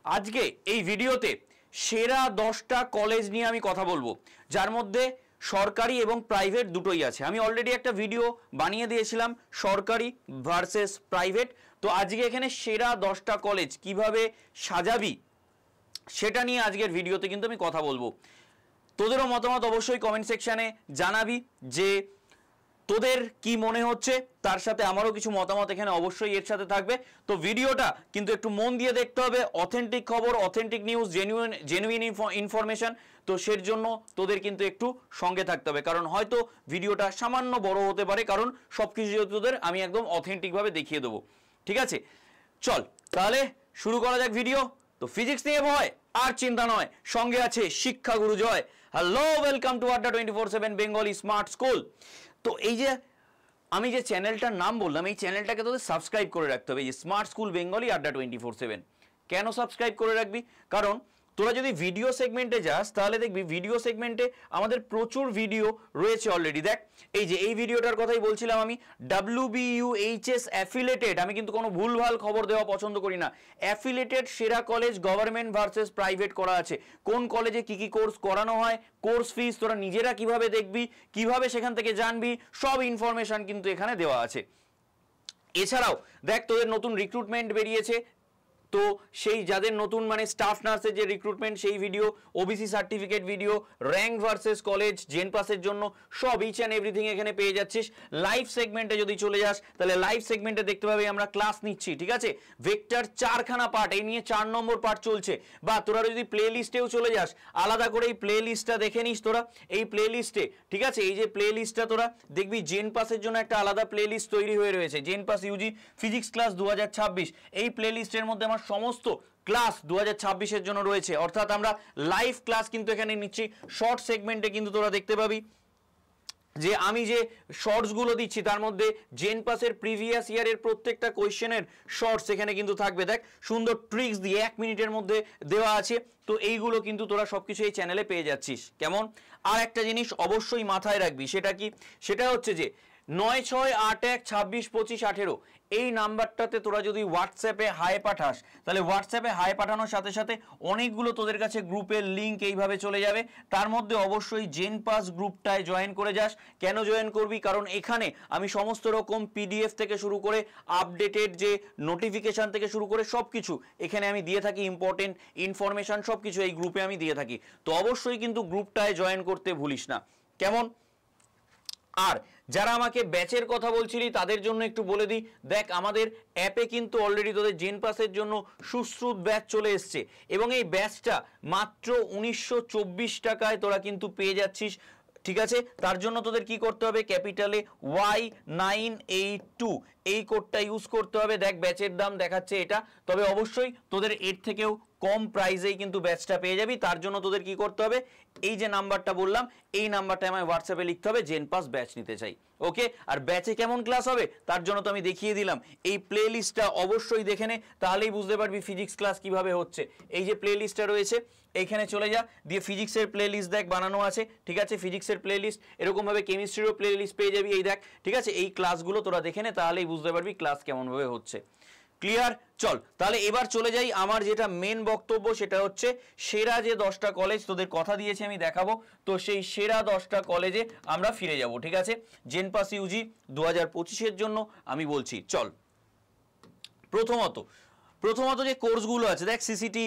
আজকে এই ভিডিওতে সেরা 10টা কলেজ নিয়ে আমি কথা বলবো, যার মধ্যে সরকারি এবং প্রাইভেট দুটোই আছে। আমি অলরেডি একটা ভিডিও বানিয়ে দিয়েছিলাম সরকারি ভার্সেস প্রাইভেট। তো আজকে এখানে সেরা 10টা কলেজ কিভাবে সাজাবি সেটা নিয়ে আজকের ভিডিওতে কিন্তু আমি কথা বলবো। তোদেরও মতামত অবশ্যই কমেন্ট সেকশানে জানাবি যে তোদের কি মনে হচ্ছে, তার সাথে আমারও কিছু মতামত এখানে অবশ্যই এর সাথে থাকবে। তো ভিডিওটা কিন্তু একটু মন দিয়ে দেখতে হবে, অথেন্টিক খবর, অথেন্টিক নিউজ, জেনুইন ইনফরমেশন। তো সের জন্য তোদের কিন্তু একটু সঙ্গে থাকতে হবে, কারণ হয়তো ভিডিওটা সামান্য বড় হতে পারে, কারণ সব কিছু তোদের আমি একদম অথেন্টিকভাবে দেখিয়ে দেবো। ঠিক আছে, চল তাহলে শুরু করা যাক ভিডিও। তো ফিজিক্স নিয়ে ভয় আর চিন্তা নয়, সঙ্গে আছে শিক্ষাগুরু জয়। হ্যালো, ওয়েলকাম টু আড্ডা 24/7 বেঙ্গলি স্মার্ট স্কুল। তো এই যে আমি যে চ্যানেলটার নাম বললাম, এই চ্যানেলটাকে তোদের সাবস্ক্রাইব করে রাখতে হবে, এই স্মার্ট স্কুল বেঙ্গলি আড্ডা 24/7। কেন সাবস্ক্রাইব করে রাখবি? কারণ তোরা যদি ভিডিও সেগমেন্টে যাস তাহলে দেখবি ভিডিও সেগমেন্টে আমাদের প্রচুর ভিডিও রয়েছে অলরেডি। দেখ এই যে এই ভিডিওটার কথাই বলছিলাম আমি, WBUHS অ্যাফিলেটেড। আমি কিন্তু কোনো ভুলভাল খবর দেওয়া পছন্দ করি না। অ্যাফিলেটেড সেরা কলেজ গভর্নমেন্ট ভার্সেস প্রাইভেট করা আছে, কোন কলেজে কি কি কোর্স করানো হয়, কোর্স ফিস তোরা নিজেরা কিভাবে দেখবি, কিভাবে সেখান থেকে জানবি, সব ইনফরমেশন কিন্তু এখানে দেওয়া আছে। এছাড়াও দেখ তোদের নতুন রিক্রুটমেন্ট বেরিয়েছে, তো সেই যাদের নতুন মানে স্টাফ নার্সের যে রিক্রুটমেন্ট সেই video, OBC certificate video, rank versus college, gen পাসের জন্য সব ইচ অ্যান্ড এভরিথিং এখানে পেয়ে যাচ্ছিস। লাইভ সেগমেন্টে যদি চলে যাস তাহলে লাইভ সেগমেন্টে দেখতে পাবি আমরা ক্লাস নিচ্ছি। ঠিক আছে, ভেক্টর 4খানা পার্ট, এই নিয়ে 4 নম্বর পার্ট চলছে। বা তোরা যদি প্লে লিস্টেও চলে যাস, আলাদা করে এই প্লে লিস্টটা দেখে নিস তোরা। এই প্লে লিস্টে ঠিক আছে, এই যে প্লে লিস্টটা তোরা দেখবি জেন পাসের জন্য একটা আলাদা প্লে লিস্ট তৈরি হয়ে রয়েছে, gen pass UG physics class 2026। এই প্লে লিস্টের মধ্যে আমার সমস্ত ক্লাস 2026-এর জন্য রয়েছে, অর্থাৎ আমরা লাইভ ক্লাস কিন্তু এখানে নিচ্ছি। শর্ট সেগমেন্টে কিন্তু তোরা দেখতে পাবি যে আমি যে শর্টসগুলো দিচ্ছি তার মধ্যে জেন পাসের প্রিভিয়াস ইয়ারের প্রত্যেকটা কোয়েশ্চেনের শর্টস এখানে কিন্তু থাকবে। দেখ সুন্দর ট্রিক্স দিয়ে 1 মিনিটের মধ্যে দেওয়া আছে। তো এইগুলো কিন্তু তোরা সবকিছু এই চ্যানেলে পেয়ে যাচ্ছিস। কেমন? আর একটা জিনিস অবশ্যই মাথায় রাখবি, সেটা কি? সেটা হচ্ছে যে 9681262518 এই নাম্বারটাতে তোরা যদি হোয়াটসঅ্যাপে হাই পাঠাস, তাহলে হোয়াটসঅ্যাপে হাই পাঠানোর সাথে সাথে অনেকগুলো তোদের কাছে গ্রুপের লিঙ্ক এইভাবে চলে যাবে। তার মধ্যে অবশ্যই জেন পাস গ্রুপটায় জয়েন করে যাস। কেন জয়েন করবি? কারণ এখানে আমি সমস্ত রকম পিডিএফ থেকে শুরু করে আপডেটেড যে নোটিফিকেশান থেকে শুরু করে সব কিছু এখানে আমি দিয়ে থাকি, ইম্পর্টেন্ট ইনফরমেশান সব কিছু এই গ্রুপে আমি দিয়ে থাকি। তো অবশ্যই কিন্তু গ্রুপটায় জয়েন করতে ভুলিস না। কেমন? আর যারা আমাকে ব্যাচের কথা বলছিলি তাদের জন্য একটু বলে দিই, দেখ আমাদের অ্যাপে কিন্তু অলরেডি তোদের জেন পাসের জন্য সুশ্রুত ব্যাচ চলে এসছে, এবং এই ব্যাচটা মাত্র 1924 টাকায় তোরা কিন্তু পেয়ে যাচ্ছিস। ঠিক আছে, তার জন্য তোদের কি করতে হবে? ক্যাপিটালে Y982 এই কোডটা ইউজ করতে হবে। দেখ ব্যাচের দাম দেখাচ্ছে এটা, তবে অবশ্যই তোদের এর থেকেও কম প্রাইসেই কিন্তু ব্যাচটা পেয়ে যাবি। তার জন্য তোদের কি করতে হবে? এই যে নাম্বারটা বললাম এই নাম্বারটা আমায় হোয়াটসঅ্যাপে লিখতে হবে, জেন পাস ব্যাচ নিতে চাই। ওকে, আর ব্যাচে কেমন ক্লাস হবে তার জন্য তো আমি দেখিয়ে দিলাম। এই প্লে লিস্টটা অবশ্যই দেখে নে, তাহলেই বুঝতে পারবি ফিজিক্স ক্লাস কিভাবে হচ্ছে। এই যে প্লে লিস্টটা রয়েছে এইখানে চলে যা, দিয়ে ফিজিক্সের প্লে লিস্ট দেখ বানানো আছে। ঠিক আছে, ফিজিক্সের প্লে লিস্ট, এরকমভাবে কেমিস্ট্রিরও প্লে লিস্ট পেয়ে যাবি। এই দেখ, ঠিক আছে, এই ক্লাসগুলো তোরা দেখে নে, তাহলেই বুঝতে পারবি ক্লাস কেমনভাবে হচ্ছে। ক্লিয়ার? চল তাহলে এবার চলে যাই, আমার যেটা মেন বক্তব্য সেটা হচ্ছে সেরা যে 10টা কলেজ তোদের কথা দিয়েছি আমি দেখাবো। তো সেই সেরা 10টা কলেজে আমরা ফিরে যাব। ঠিক আছে, জেন পাস ইউজি 2025-এর জন্য আমি বলছি। চল প্রথমত যে কোর্সগুলো আছে দেখ, সিসিটি,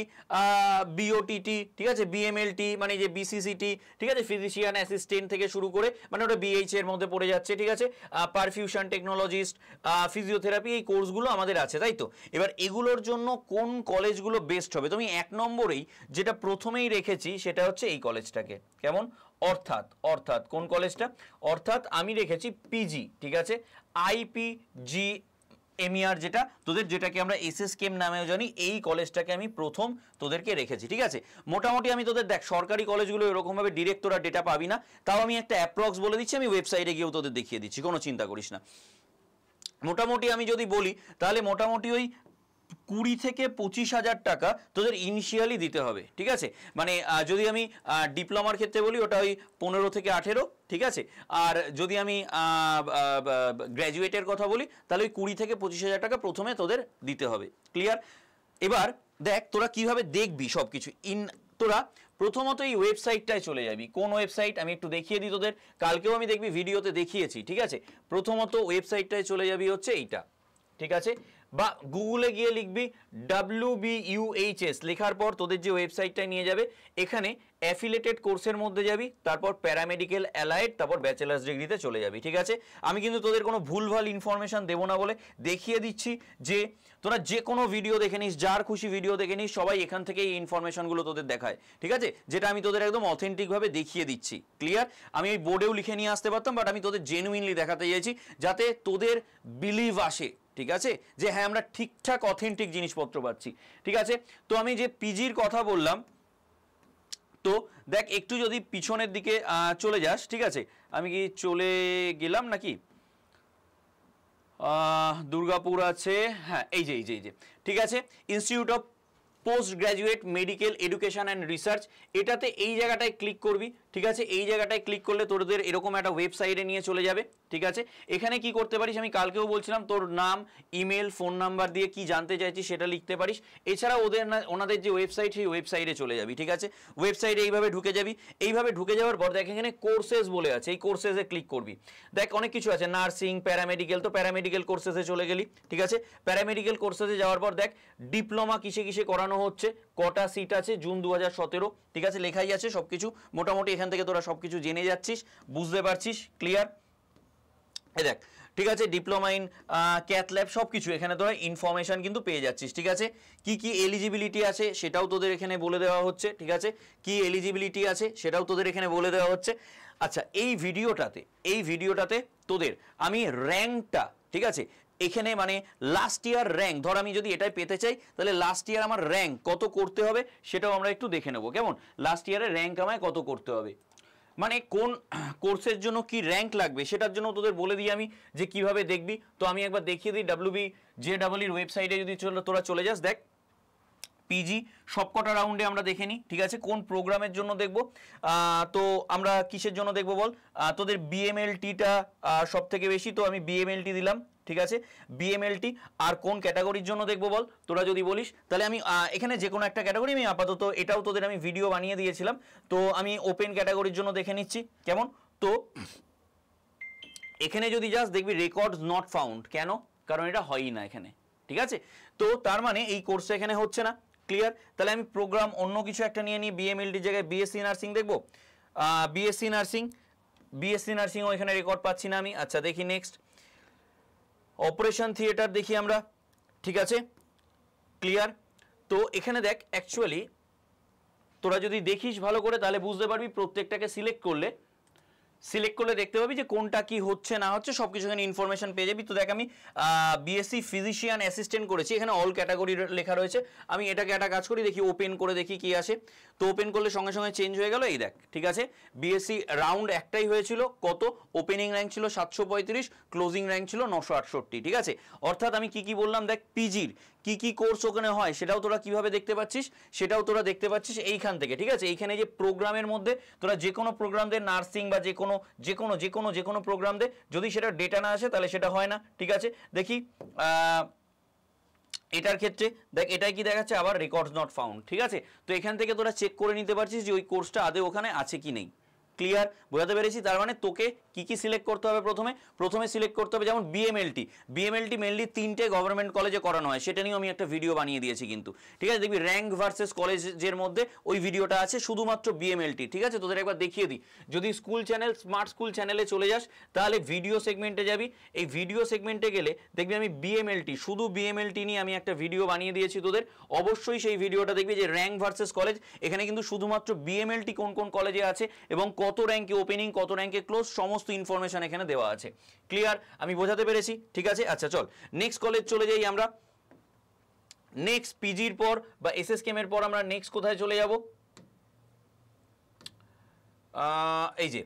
বিওটিটি, ঠিক আছে, বিএমএলটি মানে যে বিসিসিটি, ঠিক আছে, ফিজিশিয়ান অ্যাসিস্ট্যান্ট থেকে শুরু করে মানে ওটা বিএইচ এর মধ্যে পড়ে যাচ্ছে। ঠিক আছে, পারফিউশন টেকনোলজিস্ট, ফিজিওথেরাপি, এই কোর্সগুলো আমাদের আছে, তাই তো? এবার এগুলোর জন্য কোন কলেজগুলো বেস্ট হবে? তুমি 1 নম্বরেই যেটা প্রথমেই রেখেছি সেটা হচ্ছে এই কলেজটাকে। কেমন? অর্থাৎ কোন কলেজটা? অর্থাৎ আমি রেখেছি পিজি। ঠিক আছে, IPG এমইআর, যেটা তোদের যেটাকে আমরা এসএসকেএম নামেও জানি, এই কলেজটাকে আমি প্রথম তোদেরকে রেখেছি। ঠিক আছে, মোটামুটি আমি তোদের দেখ সরকারি কলেজগুলো এরকমভাবে ডিরেক্ট তোরা ডেটা পাবি না, তাও আমি একটা অ্যাপ্রক্স বলে দিচ্ছি, আমি ওয়েবসাইটে গিয়েও তোদের দেখিয়ে দিচ্ছি, কোনো চিন্তা করিস না। মোটামুটি আমি যদি বলি তাহলে মোটামুটি ওই 20 থেকে 25,000 টাকা তোদের ইনিশিয়ালি দিতে হবে। ঠিক আছে, মানে যদি আমি ডিপ্লোমার ক্ষেত্রে বলি ওটা ওই 15 থেকে 18। ঠিক আছে, আর যদি আমি গ্র্যাজুয়েটের কথা বলি তাহলে ওই 20 থেকে 25,000 টাকা প্রথমে তোদের দিতে হবে। ক্লিয়ার? এবার দেখ তোরা কিভাবে দেখবি সবকিছু তোরা প্রথমত এই ওয়েবসাইটটায় চলে যাবি। কোন ওয়েবসাইট আমি একটু দেখিয়ে দিই তোদের, কালকেও আমি দেখবি ভিডিওতে দেখিয়েছি, ঠিক আছে। প্রথমত ওয়েবসাইটটায় চলে যাবি হচ্ছে এইটা, ঠিক আছে, বা গুগলে গিয়ে লিখবি WBUHS, লেখার পর তোদের যে ওয়েবসাইটটায় নিয়ে যাবে এখানে অ্যাফিলিয়েটেড কোর্সের মধ্যে যাবি, তারপর প্যারামেডিক্যাল অ্যালাইড, তারপর ব্যাচেলার্স ডিগ্রিতে চলে যাবি, ঠিক আছে। আমি কিন্তু তোদের কোনো ভুলভাল ইনফরমেশন দেবো না বলে দেখিয়ে দিচ্ছি যে তোরা যে কোনো ভিডিও দেখে নিস, যার খুশি ভিডিও দেখে নিস, সবাই এখান থেকে এই ইনফরমেশনগুলো তোদের দেখায়, ঠিক আছে, যেটা আমি তোদের একদম অথেন্টিকভাবে দেখিয়ে দিচ্ছি, ক্লিয়ার। আমি এই বোর্ডেও লিখে নিয়ে আসতে পারতাম, বাট আমি তোদের জেনুইনলি দেখাতে চাইছি যাতে তোদের বিলিভ আসে, ঠিক আছে, যে হ্যাঁ আমরা ঠিকঠাক অথেন্টিক জিনিসপত্র পাচ্ছি, ঠিক আছে। তো আমি যে পিজির কথা বললাম, তো দেখ একটু যদি পিছনের দিকে চলে যাস, ঠিক আছে, আমি কি চলে গেলাম নাকি, দুর্গাপুর আছে, হ্যাঁ এই যে ঠিক আছে, institute of post graduate medical education and research, এটাতে এই জায়গাটায় ক্লিক করবি, ঠিক আছে। এই জায়গাটায় ক্লিক করলে তোদের এরকম একটা ওয়েবসাইটে নিয়ে চলে যাবে, ঠিক আছে। এখানে কি করতে পারিস, আমি কালকেও বলছিলাম, তোর নাম, ইমেল, ফোন নাম্বার দিয়ে কি জানতে চাইছিস সেটা লিখতে পারিস। এছাড়া ওনাদের যে ওয়েবসাইট, সেই ওয়েবসাইটে চলে যাবি, ঠিক আছে। ওয়েবসাইটে এইভাবে ঢুকে যাবি, এইভাবে ঢুকে যাওয়ার পর দেখ এখানে কোর্সেস বলে আছে, এই কোর্সেসে ক্লিক করবি। দেখ অনেক কিছু আছে, নার্সিং, প্যারামেডিক্যাল, তো প্যারামেডিক্যাল কোর্সেসে চলে গেলি, ঠিক আছে। প্যারামেডিক্যাল কোর্সেসে যাওয়ার পর দেখ ডিপ্লোমা কিসে কিসে করানো হচ্ছে, কটা সিট আছে, জুন 2017, ঠিক আছে, লেখাই আছে সবকিছু। মোটামুটি এখান থেকে তোরা সবকিছু জেনে যাচ্ছিস, বুঝতে পারছিস, ক্লিয়ার। এই দেখ, ঠিক আছে, ডিপ্লোমা ইন ক্যাথ ল্যাব, সবকিছু এখানে তোরা ইনফরমেশন কিন্তু পেয়ে যাচ্ছিস, ঠিক আছে। কি কি এলিজিবিলিটি আছে সেটাও তোদের এখানে বলে দেওয়া হচ্ছে, ঠিক আছে, কি এলিজিবিলিটি আছে সেটাও তোদের এখানে বলে দেওয়া হচ্ছে। আচ্ছা, এই ভিডিওটাতে তোদের আমি র্যাঙ্কটা, ঠিক আছে, এখানে মানে লাস্ট ইয়ার র্যাঙ্ক, ধর আমি যদি এটাই পেতে চাই তাহলে লাস্ট ইয়ার আমার র্যাঙ্ক কত করতে হবে সেটাও আমরা একটু দেখে নেব, কেমন, লাস্ট ইয়ারের র্যাঙ্ক আমায় কত করতে হবে, মানে কোন কোর্সের জন্য কি র্যাঙ্ক লাগবে সেটার জন্য তোদের বলে দিই আমি যে কিভাবে দেখবি। তো আমি একবার দেখিয়ে দিই, WBJEE ওয়েবসাইটে যদি তোরা চলে যাস, দেখ পিজি সবকটা রাউন্ডে আমরা দেখে নিই, ঠিক আছে, কোন প্রোগ্রামের জন্য দেখব। তো আমরা কিসের জন্য দেখব বল, তোদের BMLT-টা সব থেকে বেশি, তো আমি BMLT দিলাম, ঠিক আছে, BMLT। আর কোন ক্যাটাগরির জন্য দেখবো বল, তোরা যদি বলিস তাহলে আমি এখানে যে কোনো একটা ক্যাটাগরি, আমি আপাতত এটাও তোদের আমি ভিডিও বানিয়ে দিয়েছিলাম, তো আমি ওপেন ক্যাটাগরির জন্য দেখে নিচ্ছি, কেমন। তো এখানে যদি যাস দেখবি রেকর্ডস নট ফাউন্ড, কেন, কারণ এটা হয়ই না এখানে, ঠিক আছে। তো তার মানে এই কোর্সটা এখানে হচ্ছে না, ক্লিয়ার। তাহলে আমি প্রোগ্রাম অন্য কিছু একটা নিয়ে নিই, BMLT জায়গায় BSc নার্সিং দেখবো, BSc নার্সিংও এখানে রেকর্ড পাচ্ছি না আমি। আচ্ছা দেখি নেক্সট, অপারেশন থিয়েটার দেখি আমরা, ঠিক আছে, ক্লিয়ার। তো এখানে দেখ অ্যাকচুয়ালি তোরা যদি দেখিস ভালো করে তাহলে বুঝতে পারবি, প্রত্যেকটাকে সিলেক্ট করলে দেখতে পাবি যে কোনটা কি হচ্ছে না হচ্ছে, সবকিছু এখানে ইনফরমেশন পেয়ে যাবি। তো দেখ আমি BSc ফিজিশিয়ান অ্যাসিস্ট্যান্ট করেছি, এখানে অল ক্যাটাগরি লেখা রয়েছে। আমি এটাকে একটা কাজ করি, দেখি ওপেন করে দেখি কি আসে। তো ওপেন করলে সঙ্গে সঙ্গে চেঞ্জ হয়ে গেল, এই দেখ, ঠিক আছে, BSc রাউন্ড একটাই হয়েছিল, কত, ওপেনিং র্যাঙ্ক ছিল 735, ক্লোজিং র্যাঙ্ক ছিল 968, ঠিক আছে। অর্থাৎ আমি কি বললাম, দেখ পিজির কি কি কোর্স ওখানে হয় সেটাও তোরা কিভাবে দেখতে পাচ্ছিস, সেটাও তোরা দেখতে পাচ্ছিস এইখান থেকে, ঠিক আছে। এইখানে যে প্রোগ্রামের মধ্যে তোরা যে কোনো প্রোগ্রাম দে, নার্সিং বা যে কোনো প্রোগ্রাম দে, যদি সেটা ডেটা না আসে তাহলে সেটা হয় না, ঠিক আছে। দেখি এটার ক্ষেত্রে দেখ, এটাই কি দেখাচ্ছে, আবার রেকর্ডস নট ফাউন্ড, ঠিক আছে। তো এখান থেকে তোরা চেক করে নিতে পারছিস যে ওই কোর্সটা আদৌ ওখানে আছে কি নেই, ক্লিয়ার, বোঝাতে পেরেছি। তার মানে তোকে কি সিলেক্ট করতে হবে, প্রথমে সিলেক্ট করতে হবে যেমন BMLT মেনলি 3টে গভর্নমেন্ট কলেজে করানো হয়, সেটা নিয়ে আমি একটা ভিডিও বানিয়ে দিয়েছি কিন্তু, ঠিক আছে। দেখবি র্যাঙ্ক ভার্সেস কলেজের মধ্যে ওই ভিডিওটা আছে, শুধুমাত্র BMLT, ঠিক আছে। তোদের একবার দেখিয়ে দিই, যদি স্কুল চ্যানেল, স্মার্ট স্কুল চ্যানেলে চলে যাস তাহলে ভিডিও সেগমেন্টে যাবি, এই ভিডিও সেগমেন্টে গেলে দেখবি আমি শুধু BMLT নিয়ে আমি একটা ভিডিও বানিয়ে দিয়েছি তোদের, অবশ্যই সেই ভিডিওটা দেখবি যে র্যাঙ্ক ভার্সেস কলেজ, এখানে কিন্তু শুধুমাত্র BMLT কোন কোন কলেজে আছে এবং কত র্যাঙ্কে ওপেনিং, কত র্যাঙ্কে ক্লোজ, সমস্ত ইনফরমেশন এখানে দেওয়া আছে, ক্লিয়ার, আমি বোঝাতে পেরেছি, ঠিক আছে। আচ্ছা চল নেক্সট কলেজ চলে যাই আমরা। নেক্সট পিজির পর বা SSKM এর পর আমরা নেক্সট কোথায় চলে যাব, এই যে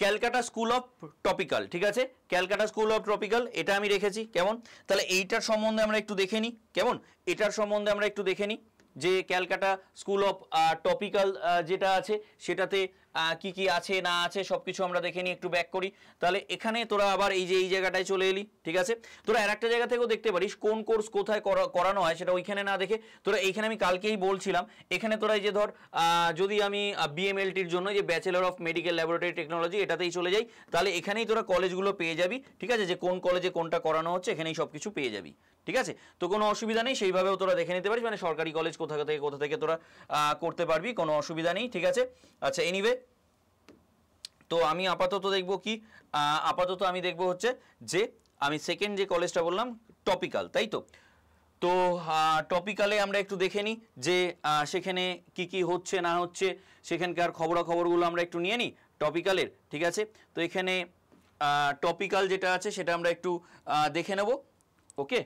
ক্যালকাটা স্কুল অফ ট্রপিক্যাল, ঠিক আছে, ক্যালকাটা স্কুল অফ ট্রপিক্যাল, এটা আমি রেখেছি, কেমন। তাহলে এইটার সম্বন্ধে আমরা একটু দেখে নিই, কেমন, এটার সম্বন্ধে আমরা একটু দেখে নিই, যে ক্যালকাটা স্কুল অফ টপিক্যাল যেটা আছে সেটাতে কি কি আছে না আছে সব কিছু আমরা দেখে নিই, একটু ব্যাক করি। তাহলে এখানে তোরা আবার এই যে এই জায়গাটায় চলে এলি, ঠিক আছে। তোরা আর একটা জায়গা থেকেও দেখতে পারিস কোন কোর্স কোথায় করানো হয়, সেটা ওইখানে না দেখে তোরা এইখানে, আমি কালকেই বলছিলাম, এখানে তোরা এই যে ধর যদি আমি বিএমএলটির জন্য যে bachelor of medical laboratory technology এটাতেই চলে যাই, তাহলে এখানেই তোরা কলেজগুলো পেয়ে যাবি, ঠিক আছে, যে কোন কলেজে কোনটা করানো হচ্ছে এখানেই সব কিছু পেয়ে যাবি, ঠিক আছে। তো কোনো অসুবিধা নেই, সেইভাবেও তোরা দেখে নিতে পারিস, মানে সরকারি কলেজ কোথা থেকে তোরা করতে পারবি, কোনো অসুবিধা নেই, ঠিক আছে। আচ্ছা, এনিওয়ে, তো আমি আপাতত দেখবো কি, আপাতত আমি দেখবো হচ্ছে যে আমি সেকেন্ড যে কলেজটা বললাম টপিক্যাল, তাই তো। তো টপিক্যালে আমরা একটু দেখে নিই যে সেখানে কি কি হচ্ছে না হচ্ছে, সেখানকার খবরাখবরগুলো আমরা একটু নিয়ে নিই টপিক্যালের, ঠিক আছে। তো এখানে টপিক্যাল যেটা আছে সেটা আমরা একটু দেখে নেব, ওকে।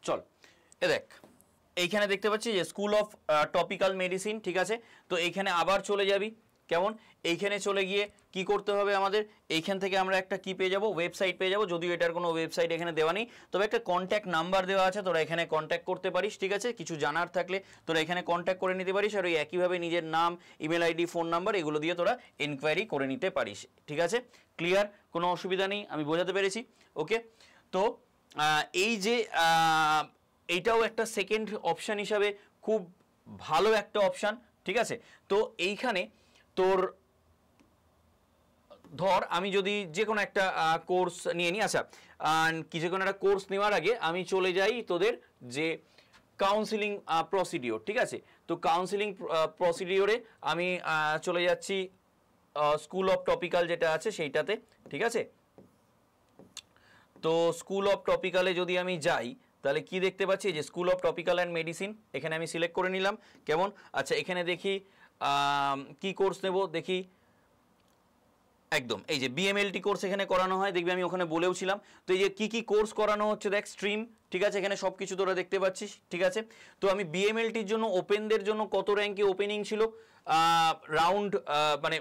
চল, এ দেখ, এইখানে দেখতে পাচ্ছি যে স্কুল অফ টপিক্যাল মেডিসিন, ঠিক আছে। তো এইখানে আবার চলে যাবি, কেমন, এইখানে চলে গিয়ে কি করতে হবে আমাদের, এইখান থেকে আমরা একটা কি পেয়ে যাব, ওয়েবসাইট পেয়ে যাব, যদিও এটার কোনো ওয়েবসাইট এখানে দেওয়া নেই, তবে একটা কন্ট্যাক্ট নাম্বার দেওয়া আছে, তোরা এখানে কন্ট্যাক্ট করতে পারিস, ঠিক আছে। কিছু জানার থাকলে তোরা এখানে কন্ট্যাক্ট করে নিতে পারিস, আর ওই একইভাবে নিজের নাম, ইমেল আইডি, ফোন নাম্বার এগুলো দিয়ে তোরা এনকোয়ারি করে নিতে পারিস, ঠিক আছে। ক্লিয়ার, কোনো অসুবিধা নেই, আমি বোঝাতে পেরেছি, ওকে। তো এই যে এইটাও একটা সেকেন্ড অপশান হিসাবে খুব ভালো একটা অপশান, ঠিক আছে। তো এইখানে তোর ধর আমি যদি যে কোনো একটা কোর্স নিয়ে নিই, আচ্ছা, কি যে কোনো একটা কোর্স নেওয়ার আগে আমি চলে যাই তোদের যে কাউন্সিলিং প্রসিডিওর, ঠিক আছে। তো কাউন্সিলিং প্রসিডিওরে আমি চলে যাচ্ছি স্কুল অফ টপিক্যাল যেটা আছে সেইটাতে, ঠিক আছে। তো স্কুল অফ টপিক্যালে যদি আমি যাই তাহলে কি দেখতে পাচ্ছি, যে school of topical and medicine, এখানে আমি সিলেক্ট করে নিলাম, কেমন। আচ্ছা, এখানে দেখি কি কোর্স নেব, দেখি একদম এই যে বিএমএলটি কোর্স এখানে করানো হয়, দেখবি আমি ওখানে বলেও ছিলাম। তো এই যে কি কোর্স করানো হচ্ছে দেখ, স্ট্রিম, ঠিক আছে, এখানে সব কিছু তোরা দেখতে পাচ্ছিস, ঠিক আছে। তো আমি বিএমএলটির জন্য ওপেনদের জন্য কত র্যাঙ্কে ওপেনিং ছিল, রাউন্ড মানে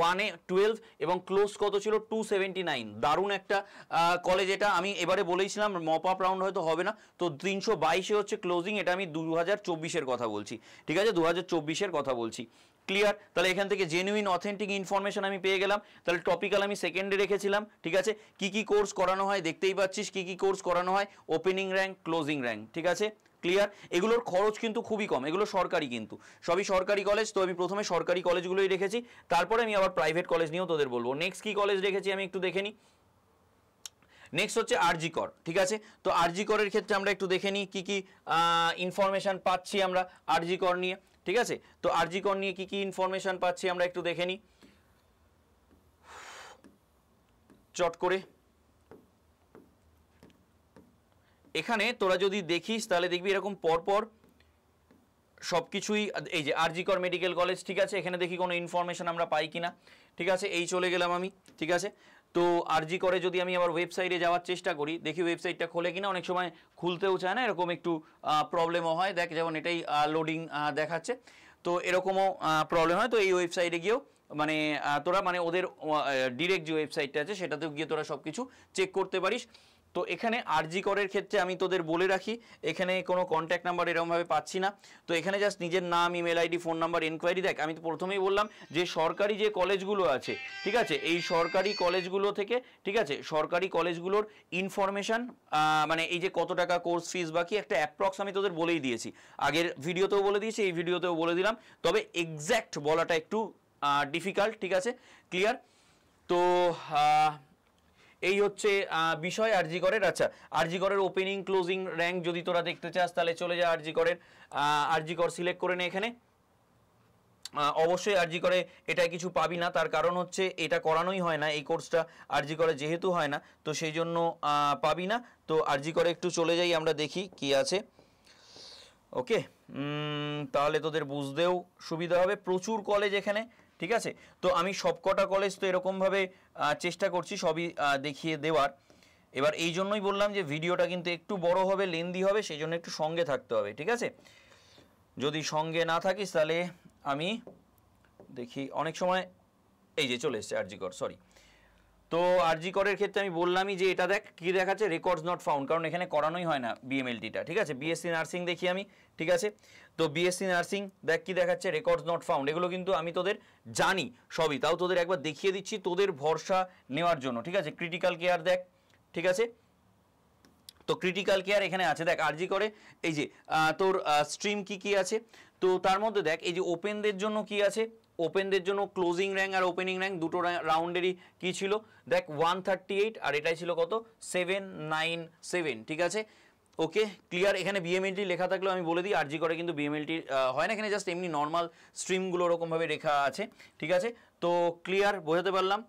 1-এ 12 এবং ক্লোজ কত ছিল 279, দারুণ একটা কলেজ এটা। আমি এবারে বলেইছিলাম মপ আপ রাউন্ড হয়তো হবে না, তো 322-এ হচ্ছে ক্লোজিং, এটা আমি 2024-এর কথা বলছি, ঠিক আছে, 2024-এর কথা বলছি। ক্লিয়ার, তাহলে এখান থেকে জেনুইন অথেন্টিক ইনফরমেশন আমি পেয়ে গেলাম। তাহলে টপিক্যাল আমি সেকেন্ডে রেখেছিলাম, ঠিক আছে। কি কোর্স করানো হয় দেখতেই পাচ্ছিস, কি কোর্স করানো হয়, ওপেনিং র্যাঙ্ক, ক্লোজিং র্যাঙ্ক, ঠিক আছে, ক্লিয়ার। এগুলোর খরচ কিন্তু খুবই কম, এগুলো সরকারি, কিন্তু সবই সরকারি কলেজ। তো আমি প্রথমে সরকারি কলেজগুলোই রেখেছি, তারপরে আমি আবার প্রাইভেট কলেজ নিয়েও তোদের বলবো। নেক্সট কি কলেজ রেখেছি আমি একটু দেখে নিই। নেক্সট হচ্ছে আরজি কর, ঠিক আছে। তো আরজি করের ক্ষেত্রে আমরা একটু দেখে নিই কি ইনফরমেশন পাচ্ছি আমরা আরজি কর নিয়ে, ঠিক আছে। তো আরজি কর নিয়ে কি ইনফরমেশন পাচ্ছি আমরা একটু দেখে নিই চট করে। এখানে তোরা যদি দেখিস তাহলে দেখবি এরকম পরপর সবকিছুই, এই যে আরজি কর মেডিকেল কলেজ, ঠিক আছে, এখানে দেখি কোনো ইনফরমেশন আমরা পাই কিনা, ঠিক আছে। এই চলে গেলাম আমি, ঠিক আছে। তো আরজি করে যদি আমি আবার ওয়েবসাইটে যাওয়ার চেষ্টা করি, দেখি ওয়েবসাইটটা খোলে কিনা, অনেক সময় খুলতেও চায় না, এরকম একটু প্রবলেমও হয়, দেখ যেমন এটাই লোডিং দেখাচ্ছে, তো এরকমও প্রবলেম হয়। তো এই ওয়েবসাইটে গিয়েও মানে তোরা মানে ওদের ডিরেক্ট যে ওয়েবসাইটটা আছে সেটাতেও গিয়ে তোরা সব কিছু চেক করতে পারিস। তো এখানে আরজি করের ক্ষেত্রে আমি তোদের বলে রাখি, এখানে কোনো কন্ট্যাক্ট নাম্বার এরকমভাবে পাচ্ছি না। তো এখানে জাস্ট নিজের নাম, email ID, phone number, enquiry. দেখ আমি তো প্রথমেই বললাম যে সরকারি যে কলেজগুলো আছে, ঠিক আছে, এই সরকারি কলেজগুলো থেকে, ঠিক আছে, সরকারি কলেজগুলোর ইনফরমেশান মানে এই যে কত টাকা কোর্স ফিস বাকি একটা অ্যাপ্রক্স আমি তোদের বলেই দিয়েছি, আগের ভিডিওতেও বলে দিয়েছি, এই ভিডিওতেও বলে দিলাম, তবে এক্স্যাক্ট বলাটা একটু ডিফিকাল্ট, ঠিক আছে, ক্লিয়ার। তো এই হচ্ছে বিষয় আরজি করের। আচ্ছা, আরজি করের ওপেনিং ক্লোজিং র্যাঙ্ক যদি তোরা দেখতে চাস তাহলে চলে যা আরজি করের, আরজি কর সিলেক্ট করে নে। এখানে অবশ্যই আরজি করে এটাই কিছু পাবি না, তার কারণ হচ্ছে এটা করানোই হয় না, এই কোর্সটা আরজি করে যেহেতু হয় না, তো সেই জন্য পাবি না। তো আরজি করে একটু চলে যাই, আমরা দেখি কি আছে, ওকে। তাহলে তোদের বুঝতেও সুবিধা হবে, প্রচুর কলেজ এখানে, ঠিক আছে। তো আমি সবকটা কলেজ তো এরকমভাবে চেষ্টা করছি সবই দেখিয়ে দেওয়ার। এবার এই জন্যই বললাম যে ভিডিওটা কিন্তু একটু বড় হবে, লেন্দি হবে, সেই জন্য একটু সঙ্গে থাকতে হবে, ঠিক আছে। যদি সঙ্গে না থাকিস তাহলে আমি দেখি অনেক সময় এই যে চলে এসছে আরজি কর, সরি তো আরজি করের ক্ষেত্রে আমি বললামই যে এটা দেখ কি দেখাচ্ছে, রেকর্ডস নট ফাউন্ড, কারণ এখানে করানোই হয় না বিএমএলটিটা, ঠিক আছে। বিএসসি নার্সিং দেখি আমি, ঠিক আছে। তো বিএসসি নার্সিং দেখ কি দেখাচ্ছে, রেকর্ডস নট ফাউন্ড। এগুলো কিন্তু আমি তোদের জানি সবই, তাও তোদের একবার দেখিয়ে দিচ্ছি তোদের ভরসা নেওয়ার জন্য, ঠিক আছে। ক্রিটিক্যাল কেয়ার দেখ, ঠিক আছে। তো ক্রিটিক্যাল কেয়ার এখানে আছে দেখ আরজি করে, এই যে তোর স্ট্রিম কি কি আছে, তো তার মধ্যে দেখ এই যে ওপেনদের জন্য কি আছে, ওপেনদের জন্য ক্লোজিং র্যাঙ্ক আর ওপেনিং র্যাঙ্ক দুটো রাউন্ডেরই কি ছিল দেখ 138, আর এটাই ছিল কত 797, ঠিক আছে। Okay clear. এখানে বিএমএলটি লেখা থাকলেও আমি বলে দিই আরজি করে কিন্তু বিএমএলটি হয় না, এখানে জাস্ট এমনি নর্মাল স্ট্রিমগুলো ওরকমভাবে লেখা আছে, ঠিক আছে। তো ক্লিয়ার, বোঝাতে পারলাম।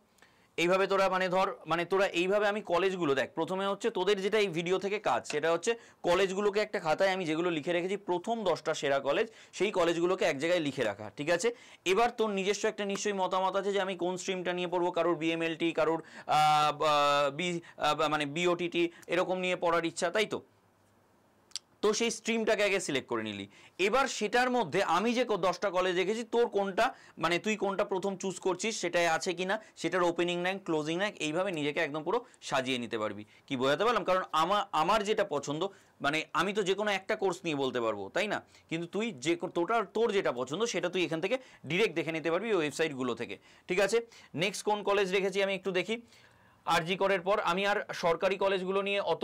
এইভাবে তোরা মানে ধর মানে তোরা এইভাবে আমি কলেজগুলো দেখ, প্রথমে হচ্ছে তোদের যেটা এই ভিডিও থেকে কাজ সেটা হচ্ছে কলেজগুলোকে একটা খাতায় আমি যেগুলো লিখে রেখেছি প্রথম 10টা সেরা কলেজ, সেই কলেজগুলোকে এক জায়গায় লিখে রাখা, ঠিক আছে। এবার তোর নিজস্ব একটা নিশ্চয়ই মতামত আছে যে আমি কোন স্ট্রিমটা নিয়ে পড়বো, কারোর বিএমএলটি, কারোর মানে বিওটিটি এরকম নিয়ে পড়ার ইচ্ছা, তাই তো। তো সেই স্ট্রিমটাকে আগে সিলেক্ট করে নিলি, এবার সেটার মধ্যে আমি যে 10টা কলেজ রেখেছি তোর কোনটা মানে তুই কোনটা প্রথম চুজ করছিস সেটাই আছে কিনা, সেটার ওপেনিং র্যাঙ্ক ক্লোজিং র্যাঙ্ক এইভাবে নিজেকে একদম পুরো সাজিয়ে নিতে পারবি। কি বোঝাতে পারলাম? কারণ আমার যেটা পছন্দ মানে আমি তো যে কোনো একটা কোর্স নিয়ে বলতে পারবো, তাই না, কিন্তু তুই যে তোর যেটা পছন্দ সেটা তুই এখান থেকে ডিরেক্ট দেখে নিতে পারবি ওয়েবসাইটগুলো থেকে, ঠিক আছে। নেক্সট কোন কলেজ রেখেছি আমি একটু দেখি। আরজি করের পর আমি আর সরকারি কলেজগুলো নিয়ে অত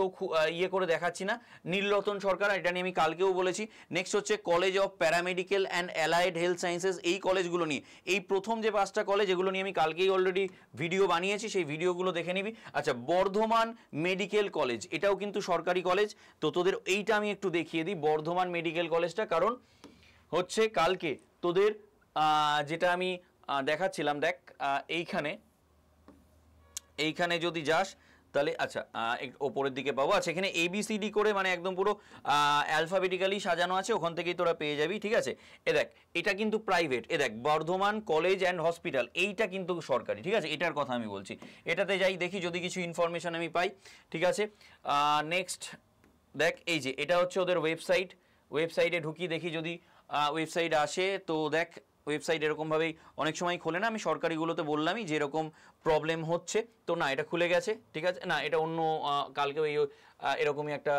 ইয়ে করে দেখাচ্ছি না, নীলরতন সরকার, এটা নিয়ে আমি কালকেও বলেছি। নেক্সট হচ্ছে college of paramedical and allied health sciences, এই কলেজগুলো নিয়ে এই প্রথম যে 5টা কলেজ এগুলো নিয়ে আমি কালকেই অলরেডি ভিডিও বানিয়েছি, সেই ভিডিওগুলো দেখে নিবি। আচ্ছা, বর্ধমান মেডিকেল কলেজ, এটাও কিন্তু সরকারি কলেজ, তো তোদের এইটা আমি একটু দেখিয়ে দিই বর্ধমান মেডিকেল কলেজটা, কারণ হচ্ছে কালকে তোদের যেটা আমি দেখাচ্ছিলাম দেখ এইখানে যদি যাস তাহলে আচ্ছা ওপরের দিকে পাবো। আচ্ছা, এখানে ABCD করে মানে একদম পুরো অ্যালফাবেটিক্যালি সাজানো আছে, ওখান থেকেই তোরা পেয়ে যাবি, ঠিক আছে। এ দেখ এটা কিন্তু প্রাইভেট, এ দেখ বর্ধমান কলেজ অ্যান্ড হসপিটাল, এইটা কিন্তু সরকারি, ঠিক আছে। এটার কথা আমি বলছি, এটাতে যাই দেখি যদি কিছু ইনফরমেশন আমি পাই, ঠিক আছে। নেক্সট দেখ এই যে এটা হচ্ছে ওদের ওয়েবসাইটে ঢুকি দেখি যদি ওয়েবসাইট আসে। তো দেখ ওয়েবসাইট এরকমভাবেই অনেক সময় খোলে না, আমি সরকারিগুলোতে বললামই যে এরকম প্রবলেম হচ্ছে, তো না এটা খুলে গেছে, ঠিক আছে। না এটা অন্য কালকেও এরকমই একটা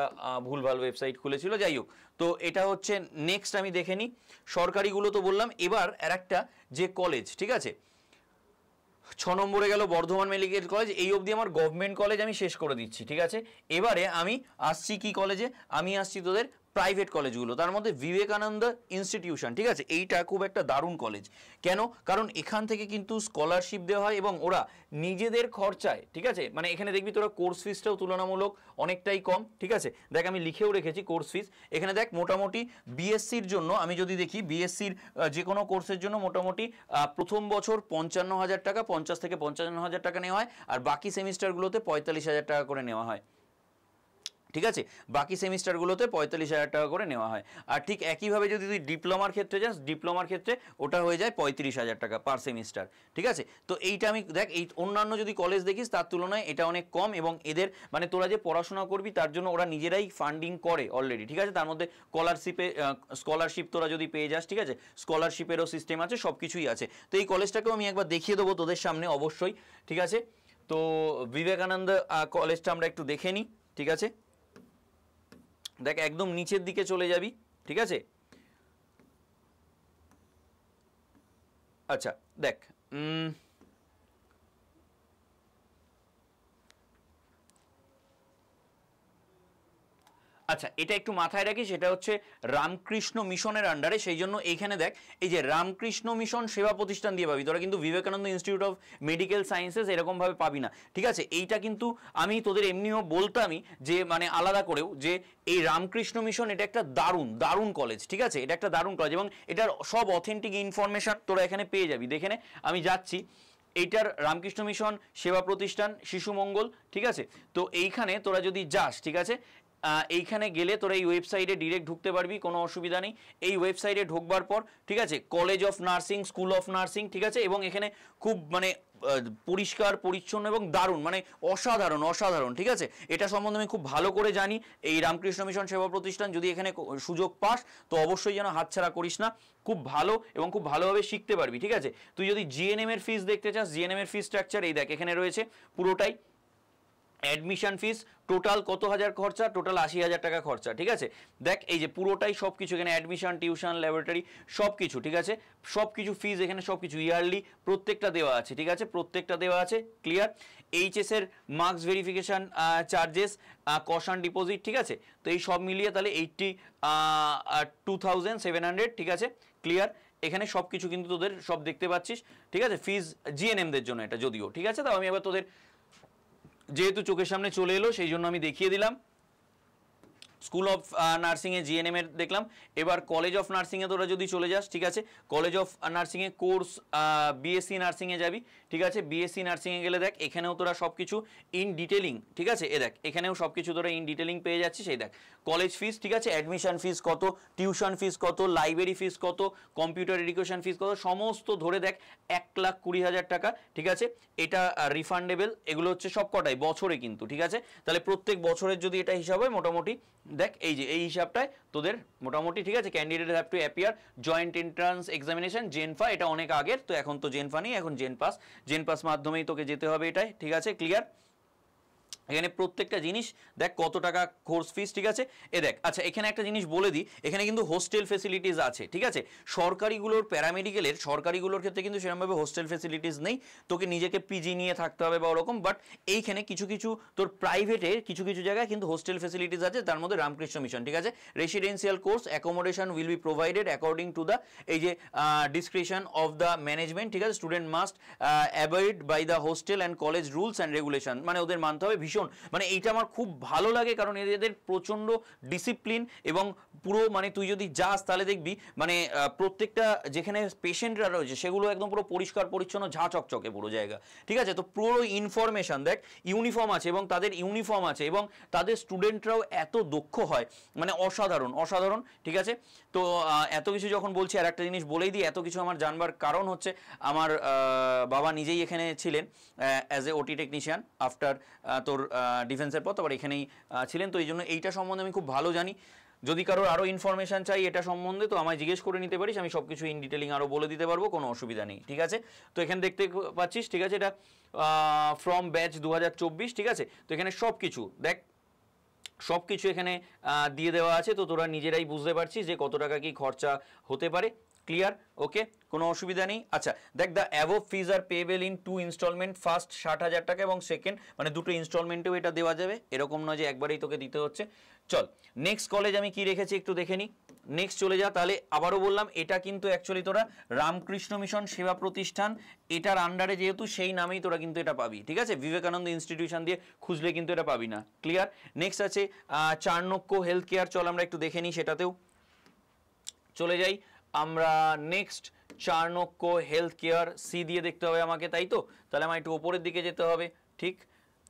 ভুলভাল ওয়েবসাইট খুলেছিল, যাই হোক। তো এটা হচ্ছে নেক্সট আমি দেখে নিই, সরকারিগুলো তো বললাম। এবার আর একটা যে কলেজ, ঠিক আছে, 6 নম্বরে গেল বর্ধমান মেডিকেল কলেজ, এই অবধি আমার গভর্নমেন্ট কলেজ আমি শেষ করে দিচ্ছি, ঠিক আছে। এবারে আমি আসছি কি কলেজে, আমি আসছি তোদের প্রাইভেট কলেজগুলো, তার মধ্যে বিবেকানন্দ ইনস্টিটিউশন, ঠিক আছে। এইটা খুব একটা দারুণ কলেজ, কেন, কারণ এখান থেকে কিন্তু স্কলারশিপ দেওয়া হয় এবং ওরা নিজেদের খরচায়, ঠিক আছে, মানে এখানে দেখবি তোরা কোর্স ফিসটাও তুলনামূলক অনেকটাই কম, ঠিক আছে। দেখ আমি লিখেও রেখেছি কোর্স ফিস, এখানে দেখ মোটামুটি বিএসসির জন্য আমি যদি দেখি বিএসসির যে কোনো কোর্সের জন্য মোটামুটি প্রথম বছর 55,000 টাকা, 50 থেকে 55,000 টাকা নেওয়া হয়, আর বাকি সেমিস্টারগুলোতে 45,000 টাকা করে নেওয়া হয়, ঠিক আছে। বাকি সেমিস্টারগুলোতে 45,000 টাকা করে নেওয়া হয়। আর ঠিক একইভাবে যদি তুই ডিপ্লোমার ক্ষেত্রে যাস, ডিপ্লোমার ক্ষেত্রে ওটা হয়ে যায় 35,000 টাকা পার সেমিস্টার, ঠিক আছে। তো এইটা আমি দেখ এই অন্যান্য যদি কলেজ দেখিস তার তুলনায় এটা অনেক কম, এবং এদের মানে তোরা যে পড়াশোনা করবি তার জন্য ওরা নিজেরাই ফান্ডিং করে অলরেডি, ঠিক আছে। তার মধ্যে স্কলারশিপ তোরা যদি পেয়ে যাস, ঠিক আছে, স্কলারশিপেরও সিস্টেম আছে, সব কিছুই আছে। তো এই কলেজটাকেও আমি একবার দেখিয়ে দেবো তোদের সামনে অবশ্যই, ঠিক আছে। তো বিবেকানন্দ কলেজটা আমরা একটু দেখে নিই, ঠিক আছে। দেখ একদম নিচের দিকে চলে যাবি, ঠিক আছে। আচ্ছা দেখ আচ্ছা, এটা একটু মাথায় রাখি, সেটা হচ্ছে রামকৃষ্ণ মিশনের আন্ডারে, সেই জন্য এইখানে দেখ এই যে রামকৃষ্ণ মিশন সেবা প্রতিষ্ঠান দিয়ে পাবি, তোরা কিন্তু Vivekananda institute of medical sciences এরকমভাবে পাবি না, ঠিক আছে। এইটা কিন্তু আমি তোদের এমনিও বলতামই যে মানে আলাদা করেও যে এই রামকৃষ্ণ মিশন এটা একটা দারুণ কলেজ, ঠিক আছে, এটা একটা দারুণ কলেজ, এবং এটার সব অথেন্টিক ইনফরমেশন তোরা এখানে পেয়ে যাবি। দেখে নে, আমি যাচ্ছি, এইটার রামকৃষ্ণ মিশন সেবা প্রতিষ্ঠান শিশু মঙ্গল, ঠিক আছে। তো এইখানে তোরা যদি যাস, ঠিক আছে, এইখানে গেলে তোরা এই ওয়েবসাইটে ডিরেক্ট ঢুকতে পারবি, কোনো অসুবিধা নেই। এই ওয়েবসাইটে ঢোকবার পর ঠিক আছে, college of nursing, school of nursing, ঠিক আছে, এবং এখানে খুব মানে পরিষ্কার পরিচ্ছন্ন এবং দারুণ, মানে অসাধারণ অসাধারণ, ঠিক আছে। এটা সম্বন্ধে আমি খুব ভালো করে জানি। এই রামকৃষ্ণ মিশন সেবা প্রতিষ্ঠান, যদি এখানে সুযোগ পাস তো অবশ্যই যেন হাতছাড়া করিস না, খুব ভালো এবং খুব ভালোভাবে শিখতে পারবি, ঠিক আছে। তুই যদি জিএনএম এর ফিস দেখতে চাস, জিএনএম এর ফিস স্ট্রাকচার এই দেখ এখানে রয়েছে পুরোটাই। অ্যাডমিশন ফিস টোটাল কত হাজার খরচা, টোটাল 80,000 টাকা খরচা, ঠিক আছে। দেখ এই যে পুরোটাই সব কিছু এখানে, অ্যাডমিশন, টিউশন, ল্যাবরেটরি সব কিছু, ঠিক আছে, সব কিছু ফিস এখানে সব কিছু ইয়ারলি প্রত্যেকটা দেওয়া আছে, ঠিক আছে, প্রত্যেকটা দেওয়া আছে, ক্লিয়ার। এইচএস এর marks verification charges, caution deposit, ঠিক আছে। তো এই সব মিলিয়ে তাহলে 82,700, ঠিক আছে, ক্লিয়ার। এখানে সব কিছু কিন্তু তোদের সব দেখতে পাচ্ছিস, ঠিক আছে। ফিজ জিএনএমদের জন্য এটা যদিও, ঠিক আছে। তাও আমি এবার তোদের যেহেতু চোখের সামনে চলে এলো সেই জন্য আমি দেখিয়ে দিলাম। স্কুল অফ নার্সিংয়ে জিএনএম এর দেখলাম। এবার কলেজ অফ নার্সিংয়ে তোরা যদি চলে যাস, ঠিক আছে, কলেজ অফ নার্সিংয়ে কোর্স বিএসসি নার্সিংয়ে যাবি, ঠিক আছে। বিএসসি নার্সিংয়ে গেলে দেখ এখানেও তোরা সব কিছু ইন ডিটেলিং, ঠিক আছে, দেখ এখানেও সব কিছু তোরা ইন ডিটেলিং পেয়ে যাচ্ছিস। সেই দেখ কলেজ ফিস, ঠিক আছে, অ্যাডমিশন ফিস কত, টিউশন ফিস কত, লাইব্রেরি ফিস কত, কম্পিউটার এডুকেশন ফিস কত, সমস্ত ধরে দেখ 1,20,000 টাকা, ঠিক আছে। এটা রিফান্ডেবল, এগুলো হচ্ছে সব কটাই বছরে কিন্তু, ঠিক আছে। তাহলে প্রত্যেক বছরের যদি এটা হিসাব হয় মোটামুটি দেখ এই যে এই হিসাবটায় তোদের মোটামুটি, ঠিক আছে। Candidate have to appear joint entrance examination জেনফা, এটা অনেক আগের, তো এখন তো জেনফা নেই, এখন জেনপাস মাধ্যমেই তোকে যেতে হবে এটাই, ঠিক আছে, ক্লিয়ার। এখানে প্রত্যেকটা জিনিস দেখ কত টাকা কোর্স ফিস, ঠিক আছে। দেখ আচ্ছা এখানে একটা জিনিস বলে দিই, এখানে কিন্তু হোস্টেল ফেসিলিটিস আছে, ঠিক আছে। সরকারিগুলোর প্যারামেডিক্যালের সরকারিগুলোর ক্ষেত্রে কিন্তু সেরকমভাবে হোস্টেল ফেসিলিটিস নেই, তোকে নিজেকে পিজি নিয়ে থাকতে হবে বা ওরকম। বাট এইখানে কিছু কিছু তোর প্রাইভেটে কিছু কিছু জায়গায় কিন্তু হোস্টেল ফেসিলিটিস আছে, তার মধ্যে রামকৃষ্ণ মিশন, ঠিক আছে। Residential course accommodation will be provided according to the এই যে ডিসক্রিপশন অফ দ্য ম্যানেজমেন্ট, ঠিক আছে। Student must avoid by the hostel and college rules and regulation, মানে ওদের মানতে হবে ভীষণ, মানে এইটা আমার খুব ভালো লাগে কারণ এদের প্রচণ্ড ডিসিপ্লিন এবং পুরো মানে তুই যদি যাস তাহলে দেখবি মানে প্রত্যেকটা যেখানে পেশেন্টরা রয়েছে সেগুলো একদম পুরো পরিষ্কার পরিচ্ছন্ন ঝা চকচকে পুরো জায়গা, ঠিক আছে। তো পুরো ইনফরমেশন দেখ, ইউনিফর্ম আছে এবং তাদের ইউনিফর্ম আছে এবং তাদের স্টুডেন্টরাও এত দক্ষ হয়, মানে অসাধারণ অসাধারণ, ঠিক আছে। তো এত কিছু যখন বলছি আর একটা জিনিস বলেই দিই, এত কিছু আমার জানবার কারণ হচ্ছে আমার বাবা নিজেই এখানে ছিলেন অ্যাজ এ ওটি টেকনিশিয়ান আফটার তোর ডিফেন্সের পর, তারপর এখানেই ছিলেন, তো এই জন্য এইটা সম্বন্ধে আমি খুব ভালো জানি। যদি কারোর আরও ইনফরমেশান চাই এটা সম্বন্ধে তো আমায় জিজ্ঞেস করে নিতে পারিস, আমি সব কিছু ইন ডিটেলিং আরও বলে দিতে পারবো, কোনো অসুবিধা নেই, ঠিক আছে। তো এখানে দেখতে পাচ্ছিস, ঠিক আছে, এটা ফ্রম ব্যাচ 2024, ঠিক আছে। তো এখানে সব কিছু দেখ, সব কিছু এখানে দিয়ে দেওয়া আছে, তো তোরা নিজেরাই বুঝতে পারছিস যে কত টাকা কি খরচা হতে পারে, ক্লিয়ার, ওকে, কোনো অসুবিধা নেই। আচ্ছা দেখ, the above fees are payable in 2 instalment, first 60,000 টাকা এবং সেকেন্ড মানে দুটো ইনস্টলমেন্টেও এটা দেওয়া যাবে, এরকম নয় যে একবারেই তোকে দিতে হচ্ছে। চল নেক্সট কলেজ আমি কি রেখেছি একটু দেখে নিই, নেক্সট চলে যা। তাহলে আবারও বললাম এটা কিন্তু অ্যাকচুয়ালি তোরা রামকৃষ্ণ মিশন সেবা প্রতিষ্ঠান এটার আন্ডারে যেহেতু সেই নামেই তোরা কিন্তু এটা পাবি, ঠিক আছে। বিবেকানন্দ ইনস্টিটিউশন দিয়ে খুঁজলে কিন্তু এটা পাবি না, ক্লিয়ার। নেক্সট আছে চাণক্য হেলথ কেয়ার, চল আমরা একটু দেখে নিই, সেটাতেও চলে যাই আমরা। Next Chanakya health care, C দিয়ে দেখতে হবে আমাকে, তাই তো, তাহলে আমার একটু ওপরের দিকে যেতে হবে, ঠিক।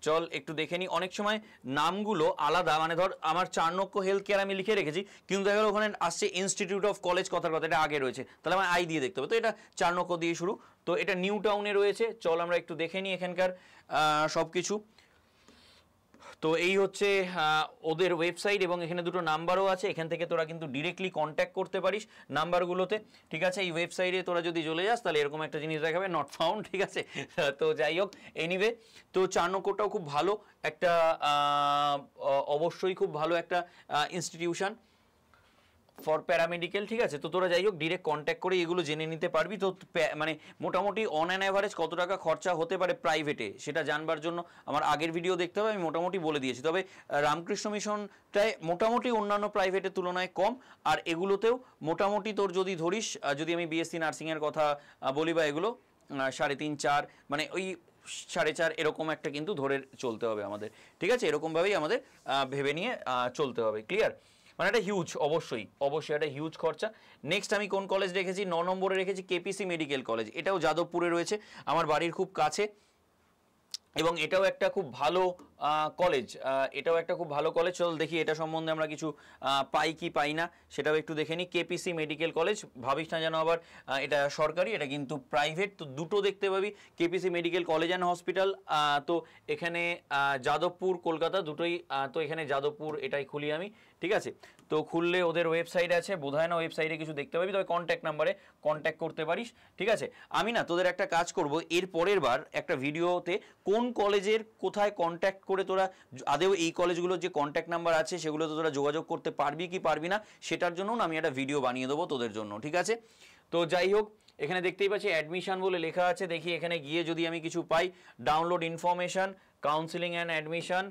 চল একটু দেখে নিই, অনেক সময় নামগুলো আলাদা, মানে ধর আমার চাণক্য হেলথ কেয়ার আমি লিখে রেখেছি কিন্তু দেখা গেল ওখানে আসছে ইনস্টিটিউট অফ কলেজ কথার কথা, এটা আগে রয়েছে, তাহলে আমার আই দিয়ে দেখতে হবে, তো এটা চাণক্য দিয়ে শুরু, তো এটা নিউ টাউনে রয়েছে। চল আমরা একটু দেখে নিই এখানকার সব কিছু। তো এই হচ্ছে ওদের ওয়েবসাইট এবং এখানে দুটো নাম্বারও আছে, এখান থেকে তোরা কিন্তু ডিরেক্টলি কন্ট্যাক্ট করতে পারিস নাম্বারগুলোতে, ঠিক আছে। এই ওয়েবসাইটে তোরা যদি চলে যাস তাহলে এরকম একটা জিনিস দেখাবে নট ফাউন্ড, ঠিক আছে। তো যাই হোক, এনিওয়ে, তো চাণক্যটাও খুব ভালো একটা অবশ্যই খুব ভালো একটা ইনস্টিটিউশন ফর প্যারামেডিক্যাল, ঠিক আছে। তো তোরা যাই হোক ডিরেক্ট কন্ট্যাক্ট করে এগুলো জেনে নিতে পারবি। তো মানে মোটামুটি অন অ্যান অ্যাভারেজ কত টাকা খরচা হতে পারে প্রাইভেটে সেটা জানবার জন্য আমার আগের ভিডিও দেখতে হবে, আমি মোটামুটি বলে দিয়েছি। তবে রামকৃষ্ণ মিশনটায় মোটামুটি অন্যান্য প্রাইভেটের তুলনায় কম, আর এগুলোতেও মোটামুটি তোর যদি ধরিস, যদি আমি বিএসসি নার্সিংয়ের কথা বলি বা এগুলো 3.5 4 মানে ওই 4.5 এরকম একটা কিন্তু ধরে চলতে হবে আমাদের, ঠিক আছে। এরকমভাবেই আমাদের ভেবে নিয়ে চলতে হবে, ক্লিয়ার। মানে এটা হিউজ, অবশ্যই অবশ্যই একটা হিউজ খরচা। নেক্সট আমি কোন কলেজ রেখেছি, 9 নম্বরে রেখেছি কেপিসি মেডিকেল কলেজ, এটাও যাদবপুরে রয়েছে, আমার বাড়ির খুব কাছে, এবং এটাও একটা খুব ভালো কলেজ, এটাও একটা খুব ভালো কলেজ। চল দেখি এটা সম্বন্ধে আমরা কিছু পাই কি পাই না সেটাও একটু দেখে নিই। কেপিসি মেডিকেল কলেজ, ভাবিস না যেন আবার এটা সরকারি, এটা কিন্তু প্রাইভেট। তো দুটো দেখতে পাবি, KPC medical college and hospital. তো এখানে যাদবপুর কলকাতা দুটোই। তো এখানে যাদবপুর এটাই খুলি আমি, ঠিক আছে। তো খুললে ওদের ওয়েবসাইট আছে, বোধহয় না ওয়েবসাইটে কিছু দেখতে পাবি, তবে কন্ট্যাক্ট নাম্বারে কন্ট্যাক্ট করতে পারিস, ঠিক আছে। আমি না তোদের একটা কাজ করব, এর পরের বার একটা ভিডিওতে কোন কলেজের কোথায় কন্ট্যাক্ট করে তোরা আদেও এই কলেজগুলোর যে কন্ট্যাক্ট নাম্বার আছে সেগুলোতে তোরা যোগাযোগ করতে পারবি কি পারবি না সেটার জন্য আমি একটা ভিডিও বানিয়ে দেবো তোদের জন্য, ঠিক আছে। তো যাই হোক, এখানে দেখতেই পাচ্ছি অ্যাডমিশন বলে লেখা আছে, দেখি এখানে গিয়ে যদি আমি কিছু পাই। Download information, counselling and admission.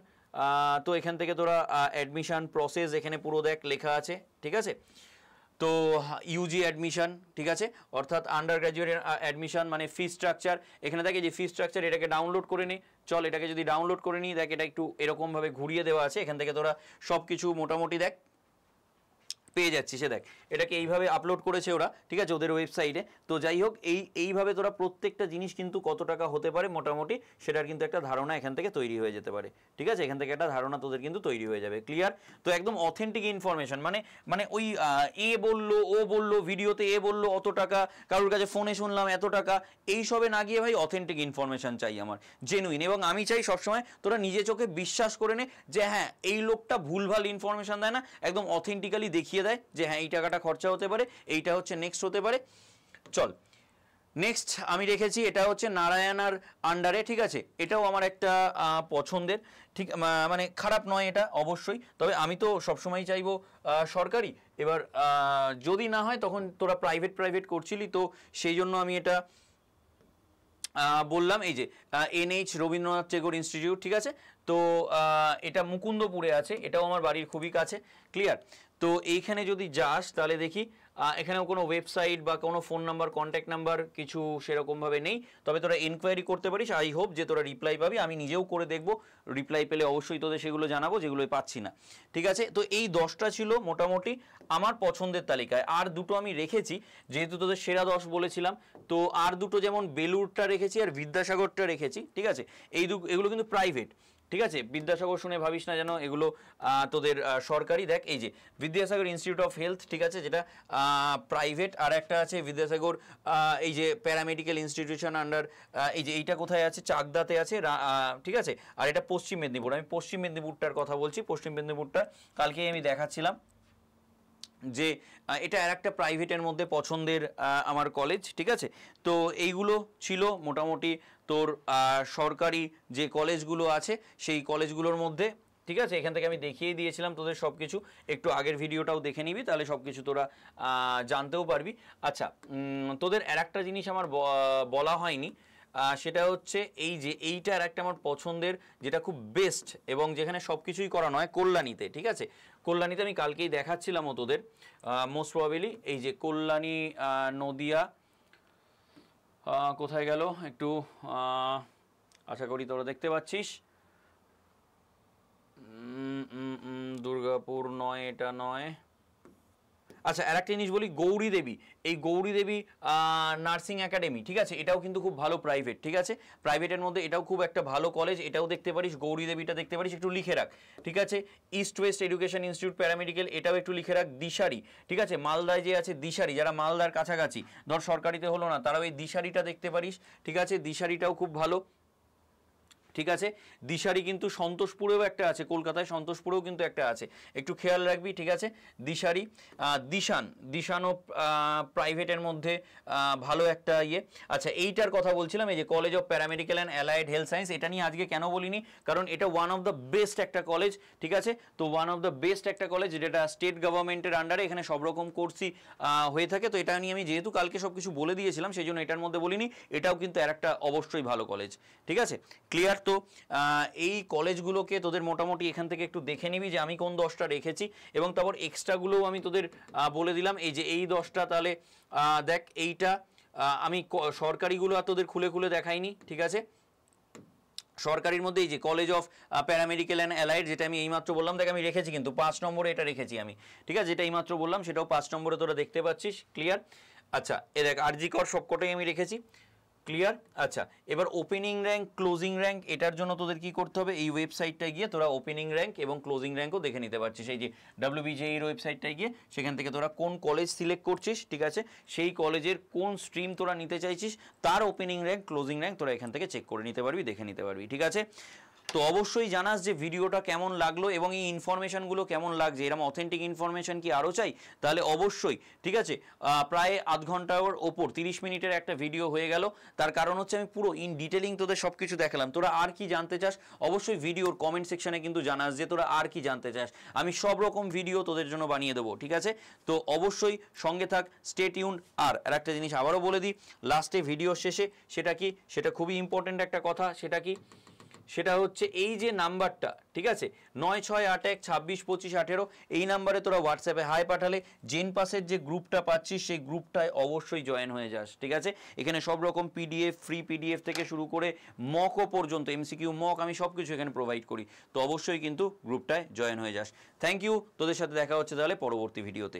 তো এখান থেকে তোরা অ্যাডমিশন প্রসেস এখানে পুরো দেখ লেখা আছে, ঠিক আছে। তো ইউজি অ্যাডমিশন, ঠিক আছে, অর্থাৎ আন্ডার গ্র্যাজুয়েট অ্যাডমিশন মানে ফি স্ট্রাকচার। এখানে দেখে যে ফি স্ট্রাকচার, এটাকে ডাউনলোড করে নিই। চল এটাকে যদি ডাউনলোড করে নিই, দেখ এটা একটু এরকমভাবে ঘুরিয়ে দেওয়া আছে, এখান থেকে তোরা সব কিছু মোটামুটি দেখ পেয়ে যাচ্ছি। সে দেখ এটাকে এইভাবে আপলোড করেছে ওরা, ঠিক আছে, ওদের ওয়েবসাইটে। তো যাই হোক, এইভাবে তোরা প্রত্যেকটা জিনিস কিন্তু কত টাকা হতে পারে মোটামুটি সেটার কিন্তু একটা ধারণা এখান থেকে তৈরি হয়ে যেতে পারে, ঠিক আছে। এখান থেকে একটা ধারণা তোদের কিন্তু তৈরি হয়ে যাবে, ক্লিয়ার। তো একদম অথেন্টিক ইনফরমেশন, মানে ওই এ বললো ও বললো ভিডিওতে, এ বললো অত টাকা, কারোর কাছে ফোনে শুনলাম এত টাকা, এইসবে না গিয়ে ভাই অথেন্টিক ইনফরমেশন চাই আমার, জেনুইন। এবং আমি চাই সবসময় তোরা নিজে চোখে বিশ্বাস করে নে যে হ্যাঁ এই লোকটা ভুলভাল ইনফরমেশন দেয় না, একদম অথেন্টিক্যালি দেখিয়ে দেয় যে হ্যাঁ এই টাকাটা খরচা হতে পারে, এইটা হচ্ছে নেক্সট হতে পারে। চল নেক্সট আমি রেখেছি, এটা হচ্ছে নারায়ণার আন্ডারে, ঠিক আছে। এটাও আমার একটা পছন্দের, ঠিক মানে খারাপ নয় এটা অবশ্যই, তবে আমি তো সবসময় চাইবো সরকারি। এবার যদি না হয় তখন তোরা প্রাইভেট করছিলি, তো সেই জন্য আমি এটা বললাম। এই যে NH রবীন্দ্রনাথ টেগোর ইনস্টিটিউট, ঠিক আছে। তো এটা মুকুন্দপুরে আছে, এটাও আমার বাড়ির খুবই কাছে, ক্লিয়ার। তো এইখানে যদি যাস তাহলে দেখি এখানেও কোনো ওয়েবসাইট বা কোনো ফোন নাম্বার কন্ট্যাক্ট নাম্বার কিছু সেরকমভাবে নেই, তবে তোরা এনকোয়ারি করতে পারিস। আই হোপ যে তোরা রিপ্লাই পাবি, আমি নিজেও করে দেখবো, রিপ্লাই পেলে অবশ্যই তোদের সেগুলো জানাবো যেগুলোই পাচ্ছি না, ঠিক আছে। তো এই 10টা ছিল মোটামুটি আমার পছন্দের তালিকায়। আর দুটো আমি রেখেছি, যেহেতু তোদের সেরা 10 বলেছিলাম, তো আর দুটো যেমন বেলুরটা রেখেছি আর বিদ্যাসাগরটা রেখেছি, ঠিক আছে। এগুলো কিন্তু প্রাইভেট, ঠিক আছে। বিদ্যাসাগর শুনে ভাবিস না যেন এগুলো তোদের সরকারি। দেখ এই যে বিদ্যাসাগর ইনস্টিটিউট অফ হেলথ, ঠিক আছে, যেটা প্রাইভেট। আর একটা আছে বিদ্যাসাগর এই যে প্যারামেডিক্যাল ইনস্টিটিউশন আন্ডার, এই যে এইটা কোথায় আছে, চাকদাতে আছে, ঠিক আছে। আর এটা পশ্চিম মেদিনীপুর, আমি পশ্চিম মেদিনীপুরটার কথা বলছি। পশ্চিম মেদিনীপুরটা কালকেই আমি দেখাচ্ছিলাম যে এটা আর একটা প্রাইভেটের মধ্যে পছন্দের আমার কলেজ, ঠিক আছে। তো এইগুলো ছিল মোটামুটি তোর সরকারি যে কলেজগুলো আছে সেই কলেজগুলোর মধ্যে, ঠিক আছে। এখান থেকে আমি দেখিয়ে দিয়েছিলাম তোদের সব কিছু, একটু আগের ভিডিওটাও দেখে নিবি, তাহলে সব কিছু তোরা জানতেও পারবি। আচ্ছা, তোদের আর একটা জিনিস আমার বলা হয়নি, সেটা হচ্ছে এই যে এইটার একটা আমার পছন্দের, যেটা খুব বেস্ট এবং যেখানে সব কিছুই করানো হয়, কল্যাণীতে, ঠিক আছে। কল্যাণীতে আমি কালকেই দেখাচ্ছিলাম তোদের, মোস্ট প্রবাবলি এই যে কল্যাণী নদিয়া, কোথায় গেল একটু, আশা করি তোরা দেখতে পাচ্ছিস। দুর্গাপুর নয়, এটা নয়। আচ্ছা, আর একটা জিনিস বলি, গৌরী দেবী, এই গৌরী দেবী নার্সিং একাডেমি, ঠিক আছে, এটাও কিন্তু খুব ভালো প্রাইভেট, ঠিক আছে। প্রাইভেটের মধ্যে এটাও খুব একটা ভালো কলেজ, এটাও দেখতে পারিস, গৌরী দেবীটা দেখতে পারিস, একটু লিখে রাখ, ঠিক আছে। East West education institute paramedical, এটাও একটু লিখে রাখ। দিশারি, ঠিক আছে, মালদায় যে আছে দিশারি, যারা মালদার কাছাকাছি, ধর সরকারিতে হলো না, তারাও এই দিশারিটা দেখতে পারিস, ঠিক আছে। দিশারিটাও খুব ভালো, ঠিক আছে। দিশারি কিন্তু সন্তোষপুরেও একটা আছে, কলকাতায় সন্তোষপুরেও কিন্তু একটা আছে, একটু খেয়াল রাখবি, ঠিক আছে। দিশারি, দিশানও প্রাইভেটের মধ্যে ভালো একটা ইয়ে। আচ্ছা, এইটার কথা বলছিলাম, এই যে college of paramedical and allied health science, এটা নিয়ে আজকে কেন বলিনি, কারণ এটা ওয়ান অফ দ্য বেস্ট একটা কলেজ, ঠিক আছে। তো ওয়ান অফ দ্য বেস্ট একটা কলেজ, যেটা স্টেট গভর্নমেন্টের আন্ডারে, এখানে সব রকম কোর্সই হয়ে থাকে। তো এটা নিয়ে আমি যেহেতু কালকে সব কিছু বলে দিয়েছিলাম, সেই জন্য এটার মধ্যে বলিনি, এটাও কিন্তু আর একটা অবশ্যই ভালো কলেজ, ঠিক আছে, ক্লিয়ার। তো এই কলেজগুলোকে তোদের মোটামুটি এখান থেকে একটু দেখে নিবি যে আমি কোন 10টা রেখেছি, এবং তারপর এক্সট্রাগুলোও আমি তোদের বলে দিলাম। এই যে এই 10টা, তাহলে দেখ এইটা আমি সরকারিগুলো আর তোদের খুলে খুলে দেখাইনি, ঠিক আছে। সরকারির মধ্যে এই যে college of paramedical and allied, যেটা আমি এইমাত্র বললাম, দেখ আমি রেখেছি কিন্তু 5 নম্বরে এটা রেখেছি আমি, ঠিক আছে। যেটা এইমাত্র বললাম সেটাও 5 নম্বরে তোরা দেখতে পাচ্ছিস, ক্লিয়ার। আচ্ছা, এ দেখ আরজি কর সবকটাই আমি রেখেছি, ক্লিয়ার? আচ্ছা, এবার ওপেনিং র্যাঙ্ক, ক্লোজিং র্যাঙ্ক, এটার জন্য তোদের কি করতে হবে, এই ওয়েবসাইটটায় গিয়ে তোরা ওপেনিং র্যাঙ্ক এবং ক্লোজিং র্যাঙ্কও দেখে নিতে পারছিস। এই যে WBJEE ওয়েবসাইটটায় গিয়ে সেখান থেকে তোরা কোন কলেজ সিলেক্ট করছিস, ঠিক আছে, সেই কলেজের কোন স্ট্রিম তোরা নিতে চাইছিস তার ওপেনিং র্যাঙ্ক, ক্লোজিং র্যাঙ্ক তোরা এখান থেকে চেক করে নিতে পারবি, দেখে নিতে পারবি, ঠিক আছে। তো অবশ্যই জানাস যে ভিডিওটা কেমন লাগলো এবং এই ইনফরমেশানগুলো কেমন লাগছে, এরকম অথেন্টিক ইনফরমেশান কি আরও চাই, তাহলে অবশ্যই, ঠিক আছে, প্রায় আধ ঘন্টার ওপর 30 মিনিটের একটা ভিডিও হয়ে গেল। তার কারণ হচ্ছে আমি পুরো ইন ডিটেলিং তোদের সব কিছু দেখালাম। তোরা আর কি জানতে চাস অবশ্যই ভিডিওর কমেন্ট সেকশনে কিন্তু জানাস যে তোরা আর কি জানতে চাস, আমি সব রকম ভিডিও তোদের জন্য বানিয়ে দেবো, ঠিক আছে। তো অবশ্যই সঙ্গে থাক, স্টে টিউনড। আর একটা জিনিস আবারও বলে দিই লাস্টে ভিডিওর শেষে, সেটা কি, সেটা খুবই ইম্পর্টেন্ট একটা কথা, সেটা কি, সেটা হচ্ছে এই যে নাম্বারটা, ঠিক আছে, 9681262518, এই নাম্বারে তোরা হোয়াটসঅ্যাপে হাই পাঠালে জেন পাসের যে গ্রুপটা পাচ্ছিস সেই গ্রুপটায় অবশ্যই জয়েন হয়ে যাস, ঠিক আছে। এখানে সব রকম পিডিএফ, ফ্রি পিডিএফ থেকে শুরু করে মকও পর্যন্ত, এমসিকিউ মক, আমি সব কিছু এখানে প্রোভাইড করি। তো অবশ্যই কিন্তু গ্রুপটায় জয়েন হয়ে যাস। থ্যাংক ইউ, তোদের সাথে দেখা হচ্ছে তাহলে পরবর্তী ভিডিওতে।